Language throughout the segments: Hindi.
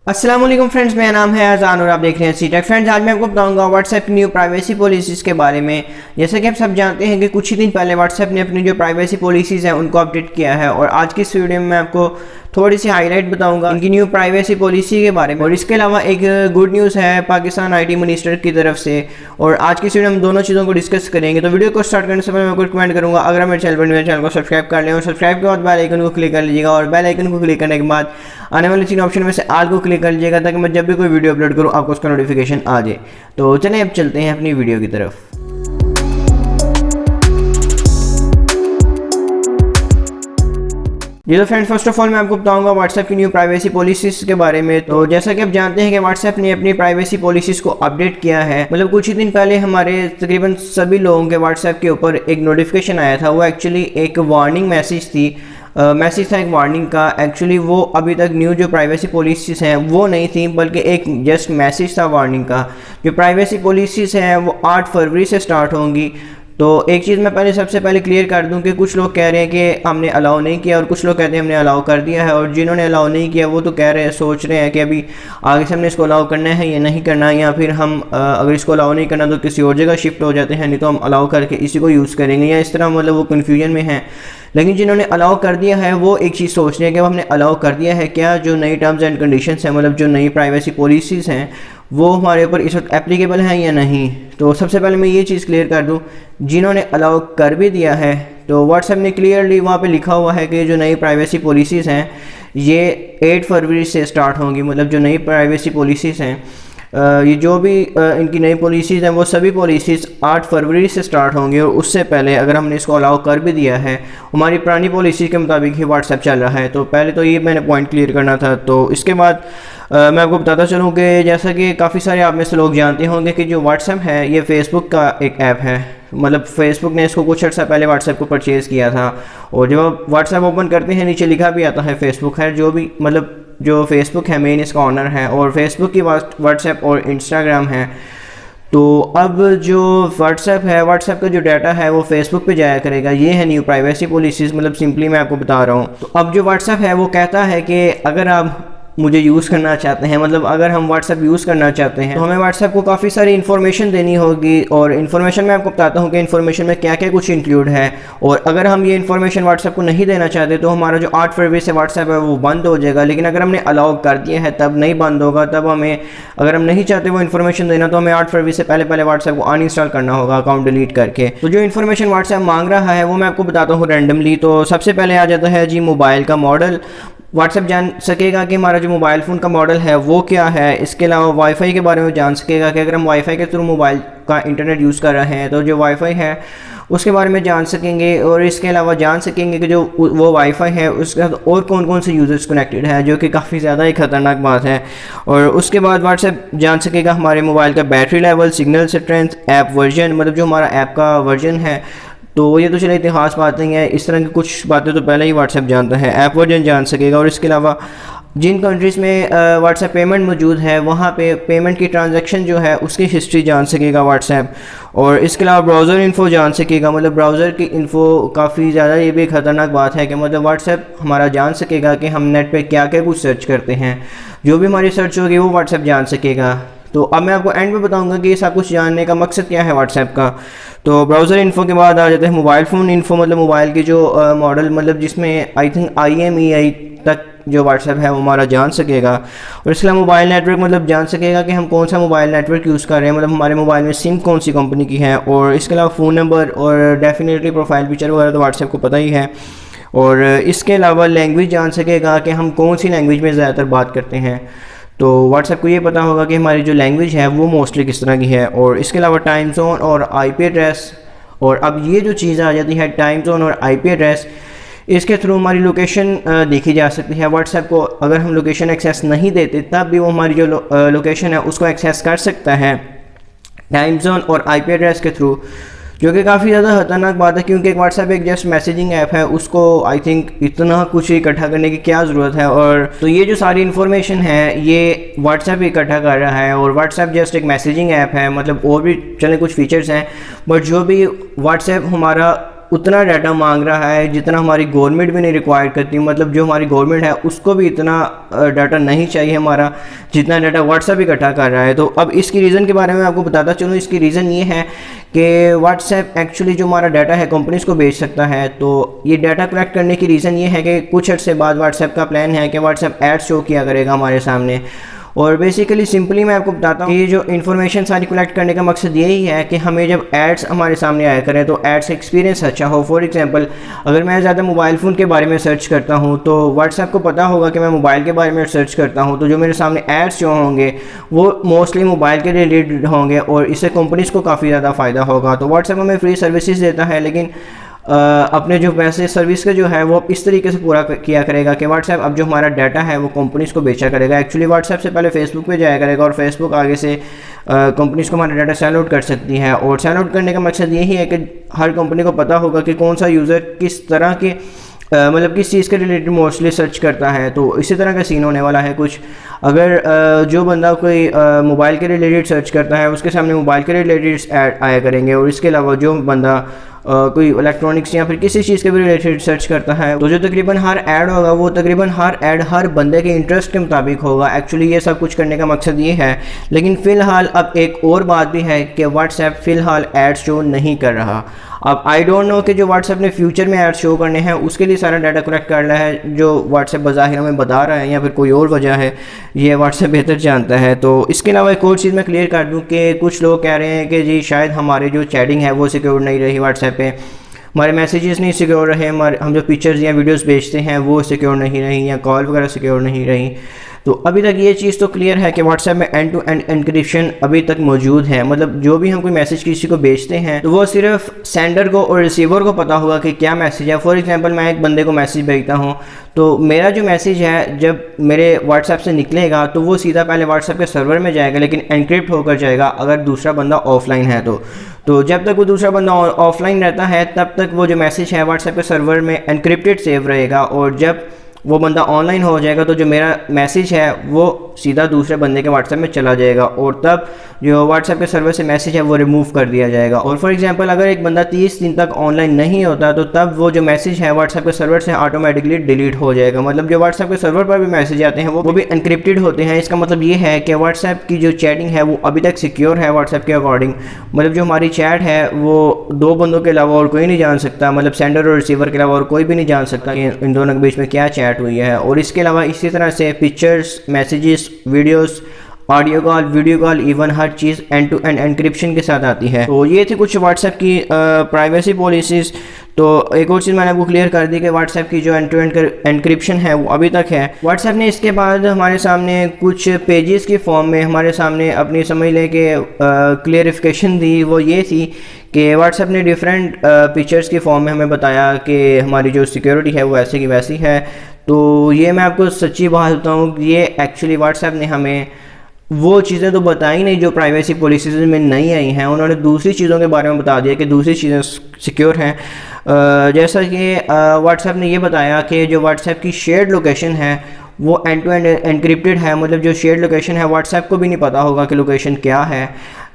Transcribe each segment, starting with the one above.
अस्सलाम वालेकुम फ्रेंड्स, मेरा नाम है अजान और आप देख रहे हैं सीटेक। फ्रेंड्स, आज मैं आपको बताऊंगा व्हाट्सएप की न्यू प्राइवेसी पॉलिसीज़ के बारे में। जैसे कि आप सब जानते हैं कि कुछ ही दिन पहले व्हाट्सएप ने अपनी जो प्राइवेसी पॉलिसीज़ हैं उनको अपडेट किया है, और आज की इस वीडियो में मैं आपको थोड़ी सी हाईलाइट बताऊंगा इनकी न्यू प्राइवेसी पॉलिसी के बारे में। और इसके अलावा एक गुड न्यूज़ है पाकिस्तान IT मिनिस्टर की तरफ से, और आज की इस वीडियो में हम दोनों चीज़ों को डिस्कस करेंगे। तो वीडियो को स्टार्ट करने से पहले मैं आपको रिकमेंड करूँगा, अगर मेरे चैनल को सब्सक्राइब कर लें और सब्सक्राइब के बाद बेल आइकन को क्लिक कर लीजिएगा, और बेल आइकन को क्लिक करने के बाद आने वाले 3 ऑप्शन में से आल को क्लिक कर लीजिएगा, ताकि मैं जब भी कोई वीडियो अपलोड करूँ आपको उसका नोटिफिकेशन आ जाए। तो चलें अब चलते हैं अपनी वीडियो की तरफ। जी तो फ्रेंड्स, फर्स्ट ऑफ ऑल मैं आपको बताऊंगा व्हाट्सएप की न्यू प्राइवेसी पॉलिसीज़ के बारे में। तो जैसा कि आप जानते हैं कि व्हाट्सएप ने अपनी प्राइवेसी पॉलिसीज़ को अपडेट किया है। मतलब कुछ ही दिन पहले हमारे तकरीबन सभी लोगों के व्हाट्सएप के ऊपर एक नोटिफिकेशन आया था। वो एक्चुअली एक वार्निंग मैसेज थी, मैसेज था एक वार्निंग का। एक्चुअली वो अभी तक न्यू जो प्राइवेसी पॉलिसीज़ हैं वो नहीं थी, बल्कि एक जस्ट मैसेज था वार्निंग का। जो प्राइवेसी पॉलिसीज़ हैं वो 8 फरवरी से स्टार्ट होंगी। तो एक चीज़ मैं सबसे पहले क्लियर कर दूं कि कुछ लोग कह रहे हैं कि हमने अलाउ नहीं किया, और कुछ लोग कहते हैं हमने अलाउ कर दिया है। और जिन्होंने अलाउ नहीं किया वो तो कह रहे हैं, सोच रहे हैं कि अभी आगे से हमने इसको अलाउ करना है या नहीं करना, या फिर हम अगर इसको अलाउ नहीं करना तो किसी और जगह शिफ्ट हो जाते हैं, नहीं तो हम अलाउ करके इसी को यूज़ करेंगे, या इस तरह मतलब वो कन्फ्यूजन में हैं। लेकिन जिन्होंने अलाउ कर दिया है वो एक चीज़ सोच रहे हैं कि हमने अलाउ कर दिया है, क्या जो नई टर्म्स एंड कंडीशंस हैं, मतलब जो नई प्राइवेसी पॉलिसीज़ हैं वो हमारे ऊपर इस वक्त एप्लीकेबल हैं या नहीं। तो सबसे पहले मैं ये चीज़ क्लियर कर दूं, जिन्होंने अलाउ कर भी दिया है तो व्हाट्सएप ने क्लियरली वहाँ पे लिखा हुआ है कि जो नई प्राइवेसी पॉलिसीज़ हैं ये 8 फरवरी से स्टार्ट होंगी। मतलब जो नई प्राइवेसी पॉलिसीज़ हैं, ये जो भी इनकी नई पॉलिसीज़ हैं वो सभी पॉलिसीज़ 8 फरवरी से स्टार्ट होंगी। और उससे पहले अगर हमने इसको अलाउ कर भी दिया है, हमारी पुरानी पॉलिसी के मुताबिक ही व्हाट्सएप चल रहा है। तो पहले तो ये मैंने पॉइंट क्लियर करना था। तो इसके बाद मैं आपको बताता चलूँ कि जैसा कि काफ़ी सारे आप में से लोग जानते होंगे कि जो व्हाट्सएप है ये फेसबुक का एक ऐप है। मतलब फेसबुक ने इसको कुछ अर्सा पहले व्हाट्सएप को परचेज़ किया था, और जब आप व्हाट्सएप ओपन करते हैं नीचे लिखा भी आता है फेसबुक है। जो भी मतलब जो फेसबुक है मेन इसका ऑनर है, और फेसबुक की व्हाट्सएप और इंस्टाग्राम है। तो अब जो व्हाट्सएप है, व्हाट्सएप का जो डाटा है वो फेसबुक पे जाया करेगा। ये है न्यू प्राइवेसी पॉलिसीज़, मतलब सिंपली मैं आपको बता रहा हूँ। तो अब जो व्हाट्सएप है वो कहता है कि अगर आप मुझे यूज़ करना चाहते हैं, मतलब अगर हम व्हाट्सएप यूज़ करना चाहते हैं तो हमें व्हाट्सएप को काफ़ी सारी इन्फॉर्मेशन देनी होगी। और इन्फॉर्मेशन मैं आपको बताता हूँ कि इन्फॉर्मेशन में क्या क्या कुछ इंक्लूड है। और अगर हम ये इन्फॉर्मेशन व्हाट्सएप को नहीं देना चाहते तो हमारा जो 8 फरवरी से व्हाट्सएप है वो बंद हो जाएगा। लेकिन अगर हमने अलाउ कर दिया है तब नहीं बंद होगा। तब हमें, अगर हम नहीं चाहते वो इन्फॉर्मेशन देना, तो हमें 8 फरवरी से पहले व्हाट्सएप को अनइंस्टॉल करना होगा, अकाउंट डिलीट करके। तो जो इन्फॉर्मेशन व्हाट्सएप मांग रहा है वो मैं आपको बताता हूँ रैंडमली। तो सबसे पहले आ जाता है जी मोबाइल का मॉडल। व्हाट्सएप जान सकेगा कि हमारा जो मोबाइल फ़ोन का मॉडल है वो क्या है। इसके अलावा वाईफाई के बारे में जान सकेगा कि अगर हम वाईफाई के थ्रू मोबाइल का इंटरनेट यूज़ कर रहे हैं तो जो वाईफाई है उसके बारे में जान सकेंगे। और इसके अलावा जान सकेंगे कि जो वो वाईफाई है उसके साथ और कौन कौन से यूज़र्स कनेक्टेड है, जो कि काफ़ी ज़्यादा ही ख़तरनाक बात है। और उसके बाद व्हाट्सएप जान सकेगा हमारे मोबाइल का battery level, signal strength, app version, मतलब जो हमारा ऐप का वर्जन है। तो ये तो चले इतनी खास बात नहीं है, इस तरह की कुछ बातें तो पहले ही व्हाट्सएप जानता है। ऐप वर्जन जान सकेगा। और इसके अलावा जिन कंट्रीज़ में व्हाट्सएप पेमेंट मौजूद है वहाँ पे पेमेंट की ट्रांजैक्शन जो है उसकी हिस्ट्री जान सकेगा व्हाट्सएप। और इसके अलावा ब्राउज़र इन्फो जान सकेगा। मतलब ब्राउज़र की इन्फो काफ़ी ज़्यादा, ये भी ख़तरनाक बात है कि मतलब व्हाट्सएप हमारा जान सकेगा कि हम नेट पे क्या क्या कुछ सर्च करते हैं। जो भी हमारी सर्च होगी वो व्हाट्सएप जान सकेगा। तो अब मैं आपको एंड में बताऊंगा कि ये सब कुछ जानने का मकसद क्या है व्हाट्सएप का। तो ब्राउज़र इन्फो के बाद आ जाते हैं मोबाइल फ़ोन इन्फो, मतलब मोबाइल की जो मॉडल, मतलब जिसमें आई थिंक IMEI तक जो व्हाट्सएप है वो हमारा जान सकेगा। और इसके अलावा मोबाइल नेटवर्क, मतलब जान सकेगा कि हम कौन सा मोबाइल नेटवर्क यूज़ कर रहे हैं, मतलब हमारे मोबाइल में सिम कौन सी कंपनी की है। और इसके अलावा फ़ोन नंबर और डेफिनेटली प्रोफाइल पिक्चर वगैरह तो व्हाट्सएप को पता ही है। और इसके अलावा लैंग्वेज जान सकेगा कि हम कौन सी लैंग्वेज में ज़्यादातर बात करते हैं। तो व्हाट्सएप को ये पता होगा कि हमारी जो लैंग्वेज है वो मोस्टली किस तरह की है। और इसके अलावा टाइम जोन और IP एड्रेस। और अब ये जो चीज़ आ जाती है टाइम जोन और IP एड्रेस, इसके थ्रू हमारी लोकेशन देखी जा सकती है। व्हाट्सएप को अगर हम लोकेशन एक्सेस नहीं देते तब भी वो हमारी जो लोकेशन है उसको एक्सेस कर सकता है टाइम जोन और IP एड्रेस के थ्रू, जो कि काफ़ी ज़्यादा खतरनाक बात है। क्योंकि व्हाट्सएप एक जस्ट मैसेजिंग ऐप है, उसको आई थिंक इतना कुछ इकट्ठा करने की क्या ज़रूरत है। और तो ये जो सारी इन्फॉर्मेशन है ये व्हाट्सएप इकट्ठा कर रहा है। और व्हाट्सएप जस्ट एक मैसेजिंग ऐप है, मतलब और भी चले कुछ फीचर्स हैं, बट जो भी व्हाट्सएप हमारा उतना डाटा मांग रहा है जितना हमारी गवर्नमेंट भी नहीं रिक्वायर करती। मतलब जो हमारी गवर्नमेंट है उसको भी इतना डाटा नहीं चाहिए हमारा जितना डाटा व्हाट्सएप इकट्ठा कर रहा है। तो अब इसकी रीज़न के बारे में आपको बताता चलूँ। इसकी रीज़न ये है कि व्हाट्सएप एक्चुअली जो हमारा डाटा है कंपनीज़ को बेच सकता है। तो ये डाटा कलेक्ट करने की रीज़न ये है कि कुछ अर्से बाद व्हाट्सएप का प्लान है कि व्हाट्सएप एड्स शो किया करेगा हमारे सामने। और बेसिकली सिंपली मैं आपको बताता हूँ कि जो इन्फॉर्मेशन सारी कलेक्ट करने का मकसद यही है कि हमें जब एड्स हमारे सामने आया करें तो एड्स एक्सपीरियंस अच्छा हो। फॉर एग्जांपल अगर मैं ज़्यादा मोबाइल फ़ोन के बारे में सर्च करता हूँ तो व्हाट्सएप को पता होगा कि मैं मोबाइल के बारे में सर्च करता हूँ, तो जो मेरे सामने एड्स जो होंगे वो मोस्टली मोबाइल के रिलेटेड होंगे और इससे कंपनीज़ को काफ़ी ज़्यादा फ़ायदा होगा। तो व्हाट्सएप हमें फ्री सर्विसेज देता है, लेकिन अपने जो पैसे सर्विस का जो है वो इस तरीके से पूरा किया करेगा कि व्हाट्सएप अब जो हमारा डाटा है वो कंपनीज़ को बेचा करेगा। एक्चुअली व्हाट्सएप से पहले फेसबुक पे जाया करेगा और फेसबुक आगे से कंपनीज़ को हमारा डाटा सेल आउट कर सकती है। और सेल आउट करने का मकसद यही है कि हर कंपनी को पता होगा कि कौन सा यूज़र किस तरह के मतलब किस चीज़ के रिलेटेड मोस्टली सर्च करता है। तो इसी तरह का सीन होने वाला है कुछ। अगर जो बंदा कोई मोबाइल के रिलेटेड सर्च करता है उसके सामने मोबाइल के रिलेटेड ऐड आया करेंगे, और इसके अलावा जो बंदा कोई इलेक्ट्रॉनिक्स या फिर किसी चीज़ के भी रिलेटेड सर्च करता है तो जो तकरीबन हर ऐड होगा वो तकरीबन हर ऐड हर बंदे के इंटरेस्ट के मुताबिक होगा। एक्चुअली ये सब कुछ करने का मकसद ये है। लेकिन फ़िलहाल अब एक और बात भी है कि व्हाट्सएप फ़िलहाल ऐड शो नहीं कर रहा। अब आई डोंट नो कि जो व्हाट्सएप ने फ्यूचर में ऐड शो करने हैं उसके लिए सारा डाटा कलेक्ट कर रहा है जो व्हाट्सएप बज़ाहिर हमें बता रहा है, या फिर कोई और वजह है, ये व्हाट्सएप बेहतर जानता है। तो इसके अलावा एक और चीज़ मैं क्लियर कर दूं कि कुछ लोग कह रहे हैं कि जी शायद हमारे जो चैटिंग है वो सिक्योर नहीं रही व्हाट्सएप पे, हमारे मैसेजेस नहीं सिक्योर रहे, हमारे हम जो पिक्चर्स या वीडियोस भेजते हैं वो सिक्योर नहीं रही, या कॉल वगैरह सिक्योर नहीं रही। तो अभी तक ये चीज़ तो क्लियर है कि व्हाट्सएप में एंड टू एंड एनक्रिप्शन अभी तक मौजूद है। मतलब जो भी हम कोई मैसेज किसी को भेजते हैं तो वो सिर्फ सेंडर को और रिसीवर को पता होगा कि क्या मैसेज है। फॉर एग्जांपल मैं एक बंदे को मैसेज भेजता हूँ तो मेरा जो मैसेज है जब मेरे व्हाट्सएप से निकलेगा तो वो सीधा पहले व्हाट्सएप के सर्वर में जाएगा, लेकिन एनक्रिप्ट होकर जाएगा अगर दूसरा बंदा ऑफलाइन है तो जब तक वो दूसरा बंदा ऑफलाइन रहता है तब तक वो जो मैसेज है व्हाट्सएप के सर्वर में एनक्रिप्टेड सेव रहेगा, और जब वो बंदा ऑनलाइन हो जाएगा तो जो मेरा मैसेज है वो सीधा दूसरे बंदे के व्हाट्सएप में चला जाएगा, और तब जो व्हाट्सएप के सर्वर से मैसेज है वो रिमूव कर दिया जाएगा। और फॉर एग्जांपल अगर एक बंदा 30 दिन तक ऑनलाइन नहीं होता तो तब वो जो मैसेज है व्हाट्सएप के सर्वर से ऑटोमेटिकली डिलीट हो जाएगा। मतलब जो व्हाट्सएप के सर्वर पर भी मैसेज आते हैं वो भी एनक्रिप्टेड होते हैं। इसका मतलब ये है कि व्हाट्सएप की जो चैटिंग है वो अभी तक सिक्योर है व्हाट्सएप के अकॉर्डिंग। मतलब जो हमारी चैट है वो दो बंदों के अलावा और कोई नहीं जान सकता, मतलब सेंडर और रिसीवर के अलावा और कोई भी नहीं जान सकता कि इन दोनों के बीच में क्या चैट हुई है। और इसके अलावा इसी तरह से pictures, messages, videos, audio call, video call, even हर चीज़ एंड टू एंड एनक्रिप्शन के साथ आती है। तो ये थी कुछ व्हाट्सएप की प्राइवेसी पॉलिसीज़। तो एक और चीज़ मैंने आपको क्लियर कर दी कि व्हाट्सएप की जो एंड टू एंड एनक्रिप्शन है वो अभी तक है। व्हाट्सएप ने इसके बाद हमारे सामने कुछ पेजेस की फॉर्म में हमारे सामने अपनी समझ लें कि क्लियरिफिकेशन दी। वो ये थी कि व्हाट्सएप ने डिफरेंट पिक्चर्स की फॉर्म में हमें बताया कि हमारी जो सिक्योरिटी है वो ऐसे की वैसी है। तो ये मैं आपको सच्ची बात बताऊँ, ये एक्चुअली व्हाट्सएप ने हमें वो चीज़ें तो बताई नहीं जो प्राइवेसी पॉलिसीज़ में नहीं आई हैं, उन्होंने दूसरी चीज़ों के बारे में बता दिया कि दूसरी चीज़ें सिक्योर हैं। जैसा कि व्हाट्सएप ने ये बताया कि जो व्हाट्सएप की शेयर्ड लोकेशन है वो एंड टू एंड एनक्रिप्टेड है। मतलब जो शेयर्ड लोकेशन है व्हाट्सएप को भी नहीं पता होगा कि लोकेशन क्या है।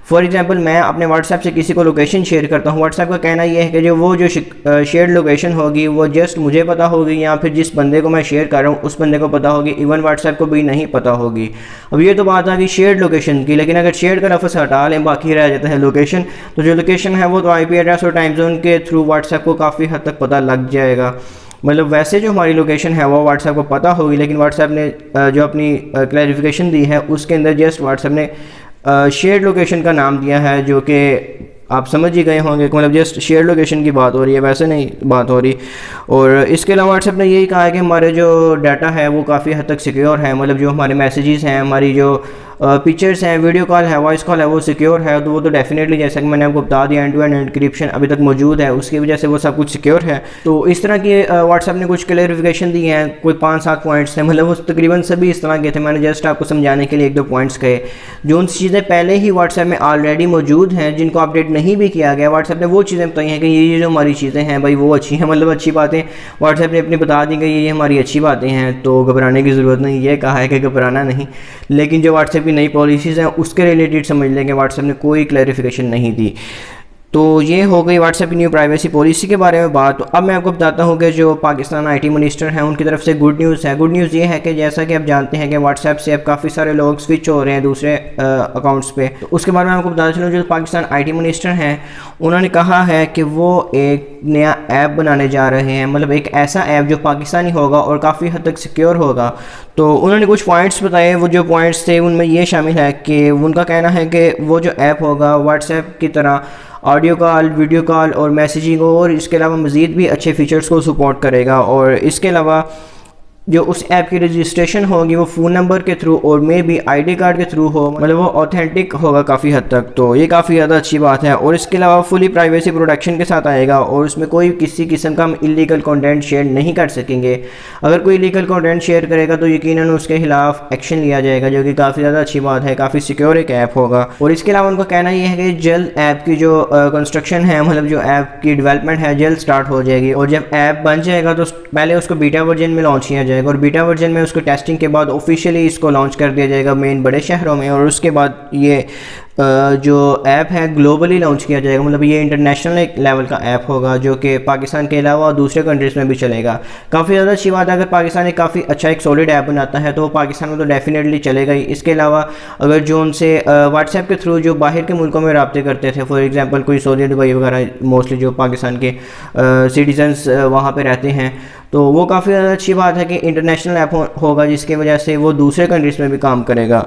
फॉर एग्जांपल मैं अपने व्हाट्सएप से किसी को लोकेशन शेयर करता हूँ, व्हाट्सएप का कहना यह है कि जो वो जो शेयर्ड लोकेशन होगी वो जस्ट मुझे पता होगी या फिर जिस बंदे को मैं शेयर कर रहा हूँ उस बंदे को पता होगी, इवन व्हाट्सएप को भी नहीं पता होगी। अब ये तो बात आ गई शेयर्ड लोकेशन की, लेकिन अगर शेयर का लफ्ज़ हटा लें बाकी रह जाता है लोकेशन, तो जो लोकेशन है वो तो IP एड्रेस और टाइम जोन के थ्रू व्हाट्सएप को काफ़ी हद तक पता लग जाएगा। मतलब वैसे जो हमारी लोकेशन है वो व्हाट्सएप को पता होगी, लेकिन व्हाट्सएप ने जो अपनी क्लैरिफिकेशन दी है उसके अंदर जस्ट व्हाट्सएप ने शेयर लोकेशन का नाम दिया है, जो कि आप समझ ही गए होंगे। मतलब जस्ट शेयर लोकेशन की बात हो रही है, वैसे नहीं बात हो रही। और इसके अलावा व्हाट्सएप ने यही कहा है कि हमारे जो डाटा है वो काफ़ी हद तक सिक्योर है। मतलब जो हमारे मैसेजेस हैं, हमारी जो पिक्चर्स हैं, वीडियो कॉल है, वॉइस कॉल है, वो सिक्योर है। तो वो तो डेफिनेटली, जैसा कि मैंने आपको बता दिया, एंड टू एंड एनक्रिप्शन अभी तक मौजूद है, उसकी वजह से वो सब कुछ सिक्योर है। तो इस तरह की व्हाट्सएप ने कुछ क्लैरिफिकेशन दी हैं, कोई 5-7 पॉइंट्स थे। मतलब वो तकरीबन सभी इस तरह के थे, मैंने जस्ट आपको समझाने के लिए 1-2 पॉइंट्स कहे। जो उन चीज़ें पहले ही व्हाट्सएप में ऑलरेडी मौजूद हैं, जिनको अपडेट नहीं भी किया गया, व्हाट्सएप ने वो चीज़ें बताई हैं कि ये जो हमारी चीज़ें हैं भाई वो अच्छी हैं। मतलब अच्छी बातें व्हाट्सएप ने अपनी बता दी कि ये हमारी अच्छी बातें हैं, तो घबराने की ज़रूरत नहीं। ये कहा है कि घबराना नहीं। लेकिन जो व्हाट्सएप की नई पॉलिसीज़ हैं उसके रिलेटेड समझ लें कि व्हाट्सएप ने कोई क्लैरिफिकेशन नहीं दी। तो ये हो गई व्हाट्सएप की न्यू प्राइवेसी पॉलिसी के बारे में बात। तो अब मैं आपको बताता हूँ कि जो पाकिस्तान आईटी मिनिस्टर हैं उनकी तरफ से गुड न्यूज़ है। गुड न्यूज़ ये है कि जैसा कि आप जानते हैं कि व्हाट्सएप से अब काफ़ी सारे लोग स्विच हो रहे हैं दूसरे अकाउंट्स पे। तो उसके बारे में आपको बताता चलूँ, जो पाकिस्तान आईटी मिनिस्टर हैं उन्होंने कहा है कि वो एक नया ऐप बनाने जा रहे हैं, मतलब एक ऐसा ऐप जो पाकिस्तानी होगा और काफ़ी हद तक सिक्योर होगा। तो उन्होंने कुछ पॉइंट्स बताए, वो जो पॉइंट्स थे उनमें ये शामिल है कि उनका कहना है कि वो जो ऐप होगा व्हाट्सएप की तरह ऑडियो कॉल, वीडियो कॉल और मैसेजिंग और इसके अलावा मज़ीद भी अच्छे फीचर्स को सपोर्ट करेगा। और इसके अलावा जो उस ऐप की रजिस्ट्रेशन होगी वो फ़ोन नंबर के थ्रू और मे भी आईडी कार्ड के थ्रू हो, मतलब वो ऑथेंटिक होगा काफ़ी हद तक। तो ये काफ़ी ज़्यादा अच्छी बात है। और इसके अलावा फुली प्राइवेसी प्रोटेक्शन के साथ आएगा और उसमें कोई किसी किस्म का हम इलीगल कंटेंट शेयर नहीं कर सकेंगे। अगर कोई इलीगल कंटेंट शेयर करेगा तो यकीनन उसके खिलाफ एक्शन लिया जाएगा, जो कि काफ़ी ज़्यादा अच्छी बात है। काफ़ी सिक्योर एक ऐप होगा। और इसके अलावा उनका कहना यह है कि जल्द ऐप की जो कंस्ट्रक्शन है, मतलब जो ऐप की डेवलपमेंट है, जल्द स्टार्ट हो जाएगी। और जब ऐप बन जाएगा तो पहले उसको बीटा वर्जन में लॉन्च किया जाएगा और बीटा वर्जन में उसको टेस्टिंग के बाद ऑफिशियली इसको लॉन्च कर दिया जाएगा मेन बड़े शहरों में। और उसके बाद ये जो ऐप है ग्लोबली लॉन्च किया जाएगा, मतलब ये इंटरनेशनल लेवल का ऐप होगा जो कि पाकिस्तान के अलावा दूसरे कंट्रीज़ में भी चलेगा। काफ़ी ज़्यादा अच्छी बात है। अगर पाकिस्तान एक काफ़ी अच्छा एक सॉलिड ऐप बनाता है तो वो पाकिस्तान में तो डेफिनेटली चलेगा ही। इसके अलावा अगर जो उनसे व्हाट्सएप के थ्रू जो बाहर के मुल्कों में रब्ते करते थे, फॉर एग्जांपल कोई सऊदी दुबई वगैरह, मोस्टली जो पाकिस्तान के सिटीजन्स वहाँ पे रहते हैं, तो वो काफ़ी ज़्यादा अच्छी बात है कि इंटरनेशनल ऐप होगा जिसकी वजह से वो दूसरे कंट्रीज़ में भी काम करेगा।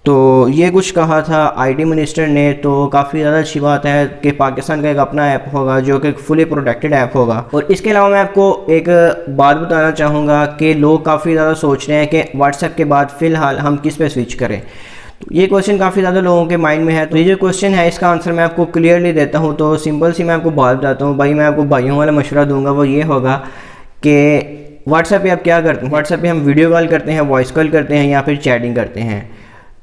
तो ये कुछ कहा था आईटी मिनिस्टर ने। तो काफ़ी ज़्यादा अच्छी बात है कि पाकिस्तान का एक अपना ऐप होगा जो कि फुली प्रोटेक्टेड ऐप होगा। और इसके अलावा मैं आपको एक बात बताना चाहूँगा कि लोग काफ़ी ज़्यादा सोच रहे हैं कि व्हाट्सएप के बाद फ़िलहाल हम किस पे स्विच करें। तो ये क्वेश्चन काफ़ी ज़्यादा लोगों के माइंड में है। तो ये जो क्वेश्चन है इसका आंसर मैं आपको क्लियरली देता हूँ। तो सिंपल सी मैं आपको बात बताता हूँ भाई, मैं आपको भाइयों वाला मशवरा दूंगा, वो ये होगा कि व्हाट्सएप पे आप क्या करते हैं। व्हाट्सएप पे हम वीडियो कॉल करते हैं, वॉइस कॉल करते हैं या फिर चैटिंग करते हैं।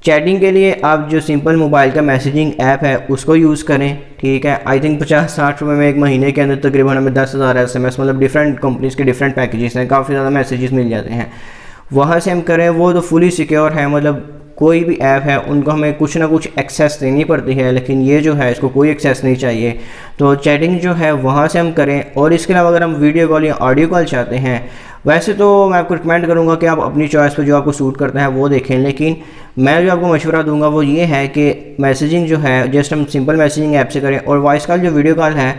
चैटिंग के लिए आप जो सिंपल मोबाइल का मैसेजिंग ऐप है उसको यूज़ करें, ठीक है। आई थिंक 50-60 रुपये में एक महीने के अंदर तकरीबन हमें 10,000 SMS, मतलब डिफरेंट कंपनीज़ के डिफरेंट पैकेजेस हैं, काफ़ी ज़्यादा मैसेजेस मिल जाते हैं, वहाँ से हम करें। वो तो फुली सिक्योर है, मतलब कोई भी ऐप है उनको हमें कुछ ना कुछ एक्सेस देनी पड़ती है, लेकिन ये जो है इसको कोई एक्सेस नहीं चाहिए। तो चैटिंग जो है वहाँ से हम करें। और इसके अलावा अगर हम वीडियो कॉल या ऑडियो कॉल चाहते हैं, वैसे तो मैं आपको रिकमेंड करूँगा कि आप अपनी चॉइस पे जो आपको सूट करता है वो देखें, लेकिन मैं जो आपको मशवरा दूंगा वो ये है कि मैसेजिंग जो है जस्ट हम सिंपल मैसेजिंग ऐप से करें। और वॉइस कॉल जो वीडियो कॉल है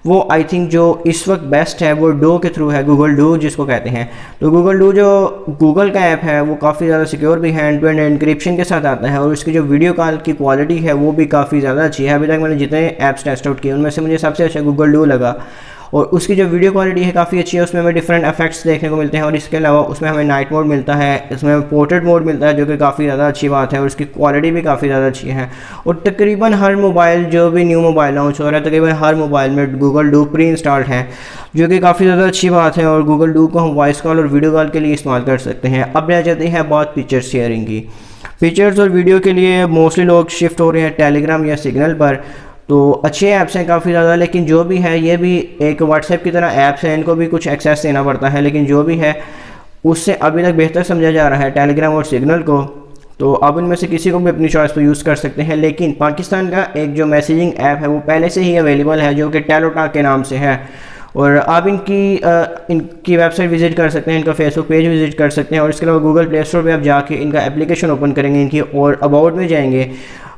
वो आई थिंक जो इस वक्त बेस्ट है वो डो के थ्रू है, गूगल डो जिसको कहते हैं। तो गूगल डो जो गूगल का ऐप है वो काफ़ी ज़्यादा सिक्योर भी है, एंड टू एंड एनक्रिप्शन के साथ आता है। और उसकी जो वीडियो कॉल की क्वालिटी है वो भी काफ़ी ज़्यादा अच्छी है। अभी तक मैंने जितने ऐप्स टेस्ट आउट किए उनमें से मुझे सबसे अच्छा गूगल डो लगा। और उसकी जो वीडियो क्वालिटी है काफ़ी अच्छी है, उसमें हमें डिफरेंट इफेक्ट्स देखने को मिलते हैं। और इसके अलावा उसमें हमें नाइट मोड मिलता है, इसमें पोर्ट्रेट मोड मिलता है, जो कि काफ़ी ज़्यादा अच्छी बात है। और उसकी क्वालिटी भी काफ़ी ज़्यादा अच्छी है। और तकरीबन हर मोबाइल, जो भी न्यू मोबाइल लॉन्च हो रहा है, तकरीबन हर मोबाइल में गूगल डू प्री इंस्टॉल्ड है, जो कि काफ़ी ज़्यादा अच्छी बात है। और गूगल डू को हम वॉइस कॉल और वीडियो कॉल के लिए इस्तेमाल कर सकते हैं। अब रह जाती है बात पिक्चर शेयरिंग की। पिक्चर्स और वीडियो के लिए मोस्टली लोग शिफ्ट हो रहे हैं टेलीग्राम या सिग्नल पर। तो अच्छे ऐप्स हैं काफ़ी ज़्यादा, लेकिन जो भी है ये भी एक व्हाट्सएप की तरह ऐप्स हैं, इनको भी कुछ एक्सेस देना पड़ता है। लेकिन जो भी है उससे अभी तक बेहतर समझा जा रहा है टेलीग्राम और सिग्नल को। तो अब इनमें से किसी को भी अपनी चॉइस पर यूज़ कर सकते हैं। लेकिन पाकिस्तान का एक जो मैसेजिंग ऐप है वो पहले से ही अवेलेबल है, जो कि टेलोटॉक के नाम से है। और आप इनकी वेबसाइट विज़िट कर सकते हैं, इनका फेसबुक पेज विज़िट कर सकते हैं। और इसके अलावा गूगल प्ले स्टोर पे आप जाके इनका एप्लीकेशन ओपन करेंगे इनकी, और अबाउट में जाएंगे,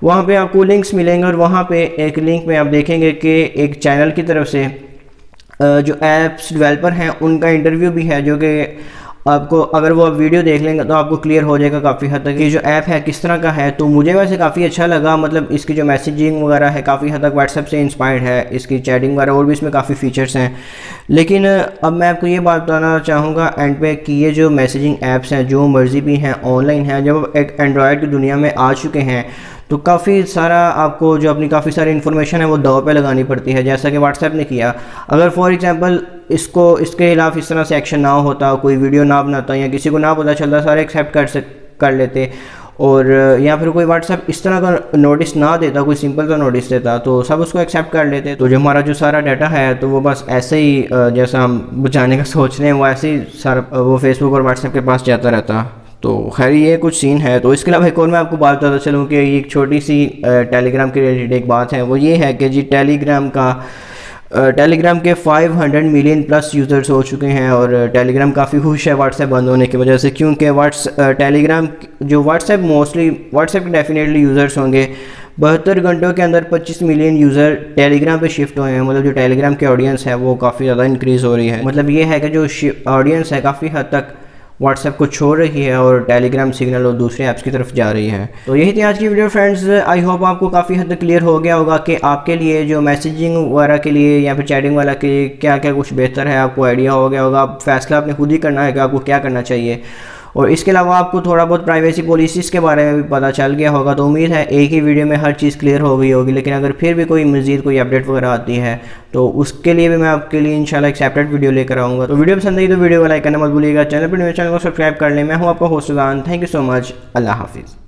वहाँ पे आपको लिंक्स मिलेंगे। और वहाँ पे एक लिंक में आप देखेंगे कि एक चैनल की तरफ से जो ऐप्स डेवलपर हैं उनका इंटरव्यू भी है, जो कि आपको अगर वो आप वीडियो देख लेंगे तो आपको क्लियर हो जाएगा काफ़ी हद तक ये जो ऐप है किस तरह का है। तो मुझे वैसे काफ़ी अच्छा लगा, मतलब इसकी जो मैसेजिंग वगैरह है काफ़ी हद तक व्हाट्सएप से इंस्पायर्ड है, इसकी चैटिंग वगैरह और भी इसमें काफ़ी फ़ीचर्स हैं। लेकिन अब मैं आपको ये बात बताना चाहूँगा एंड पे कि ये जो मैसेजिंग ऐप्स हैं जो मर्ज़ी भी हैं, ऑनलाइन हैं, जब एक एंड्रॉयड की दुनिया में आ चुके हैं तो काफ़ी सारा आपको जो अपनी काफ़ी सारी इन्फॉर्मेशन है वो दाव पे लगानी पड़ती है, जैसा कि व्हाट्सएप ने किया। अगर फॉर एग्जांपल इसके खिलाफ इस तरह से एक्शन ना होता, कोई वीडियो ना बनाता या किसी को ना पता चलता, सारे एक्सेप्ट कर लेते, और या फिर कोई व्हाट्सएप इस तरह का नोटिस ना देता, कोई सिंपल सा नोटिस देता, तो सब उसको एक्सेप्ट कर लेते। तो जो हमारा जो सारा डाटा है तो वो बस ऐसे ही जैसा हम बचाने का सोच रहे हैं वो ऐसे ही सारा वो फेसबुक और व्हाट्सएप के पास जाता रहता। तो खैर ये कुछ सीन है। तो इसके अलावा एक और मैं आपको बात बताता चलूँ कि एक छोटी सी टेलीग्राम के रिलेटेड एक बात है, वो ये है कि जी टेलीग्राम के 500 मिलियन प्लस यूज़र्स हो चुके हैं और टेलीग्राम काफ़ी खुश है व्हाट्सएप बंद होने की वजह से, क्योंकि व्हाट्सएप के डेफिनेटली यूज़र्स होंगे। 72 घंटों के अंदर 25 मिलियन यूज़र टेलीग्राम पे शिफ्ट हुए हैं। मतलब जो टेलीग्राम की ऑडियंस है वो काफ़ी ज़्यादा इंक्रीज़ हो रही है। मतलब ये है कि जो ऑडियंस है काफ़ी हद तक व्हाट्सएप को छोड़ रही है और टेलीग्राम, सिग्नल और दूसरे ऐप्स की तरफ जा रही है। तो यही थी आज की वीडियो फ्रेंड्स। आई होप आपको काफ़ी हद तक क्लियर हो गया होगा कि आपके लिए जो मैसेजिंग वगैरह के लिए या फिर चैटिंग वाला के लिए क्या क्या कुछ बेहतर है, आपको आइडिया हो गया होगा। आप फैसला आपने खुद ही करना है कि आपको क्या करना चाहिए। और इसके अलावा आपको थोड़ा बहुत प्राइवेसी पॉलिसीज़ के बारे में भी पता चल गया होगा। तो उम्मीद है एक ही वीडियो में हर चीज़ क्लियर हो गई होगी। लेकिन अगर फिर भी कोई मज़ीद कोई अपडेट वगैरह आती है तो उसके लिए भी मैं आपके लिए इंशाल्लाह एक सेपरेट वीडियो लेकर आऊँगा। तो वीडियो पसंद आई तो वीडियो को लाइक करना मत भूलिएगा। चैनल को सब्सक्राइब कर लें। मैं हूँ आपका host Sujan. Thank you so much. अल्लाह हाफिज़।